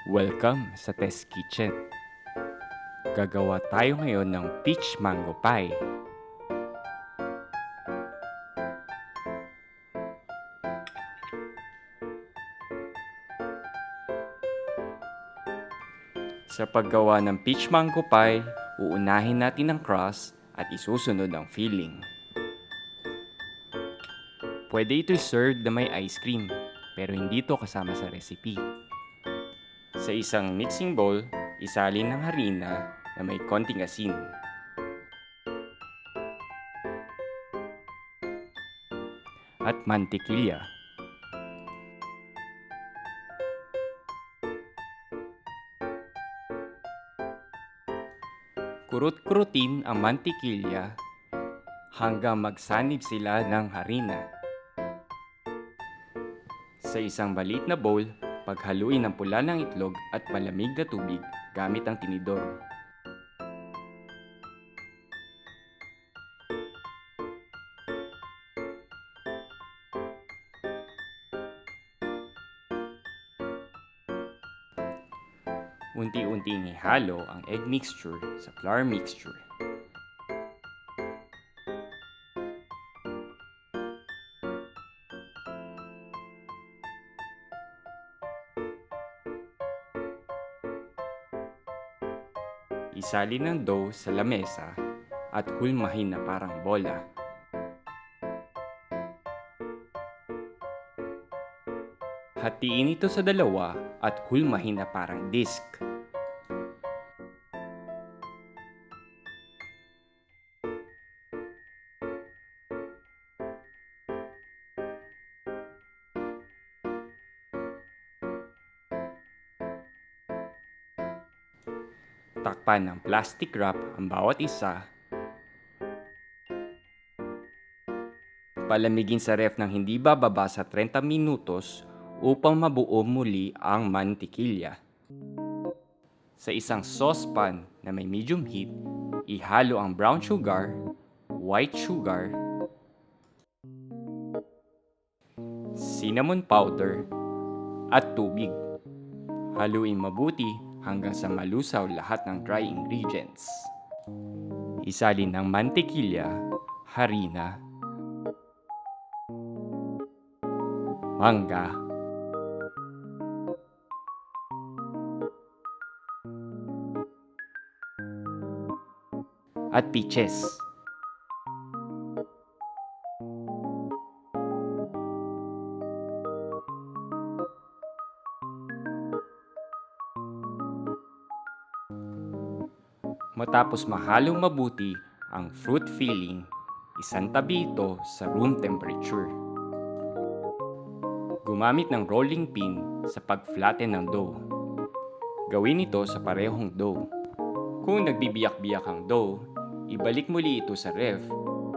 Welcome sa Test Kitchen. Gagawa tayo ngayon ng peach mango pie. Sa paggawa ng peach mango pie, uunahin natin ang crust at isusunod ang filling. Pwede ito serve na may ice cream, pero hindi ito kasama sa recipe. Sa isang mixing bowl, isalin ng harina na may konting asin. At mantikilya. Kurut-kurutin ang mantikilya hanggang magsanib sila ng harina. Sa isang maliit na bowl, paghaluin ang pula ng itlog at malamig na tubig gamit ang tinidor. Unti-unting ihalo ang egg mixture sa flour mixture. Isalin ang dough sa lamesa at hulmahin na parang bola. Hatiin ito sa dalawa at hulmahin na parang disc. Takpan ng plastic wrap ang bawat isa. Palamigin sa ref ng hindi bababa sa 30 minutos upang mabuo muli ang mantikilya. Sa isang saucepan na may medium heat, ihalo ang brown sugar, white sugar, cinnamon powder, at tubig. Haluin mabuti hanggang sa malusaw lahat ng dry ingredients. Isalin ang mantikilya, harina, mangga, at peaches. Matapos mahalong mabuti ang fruit filling, isantabi ito sa room temperature. Gumamit ng rolling pin sa pag-flatten ng dough. Gawin ito sa parehong dough. Kung nagbibiyak-biyak ang dough, ibalik muli ito sa ref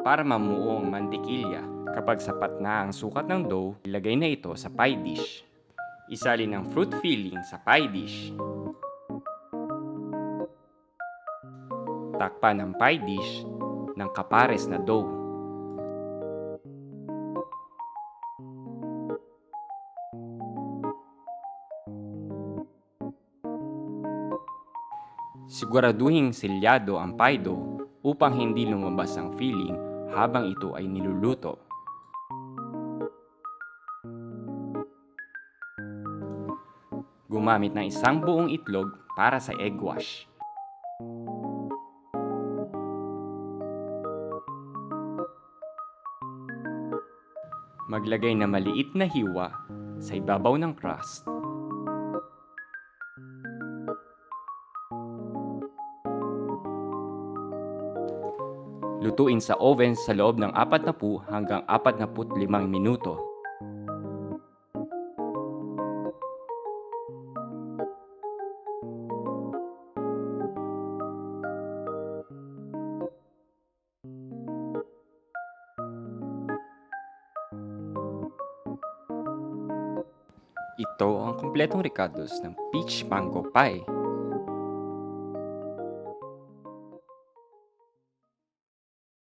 para mamuo ang mantikilya. Kapag sapat na ang sukat ng dough, ilagay na ito sa pie dish. Isalin ang fruit filling sa pie dish. Takpan ang pie dish ng kapares na dough. Siguraduhin selyado ang pie dough upang hindi lumabas ang filling habang ito ay niluluto. Gumamit ng isang buong itlog para sa egg wash. Maglagay na maliit na hiwa sa ibabaw ng crust. Lutuin sa oven sa loob ng 40 hanggang 45 minuto. Ito ang kumpletong recados ng peach mango pie.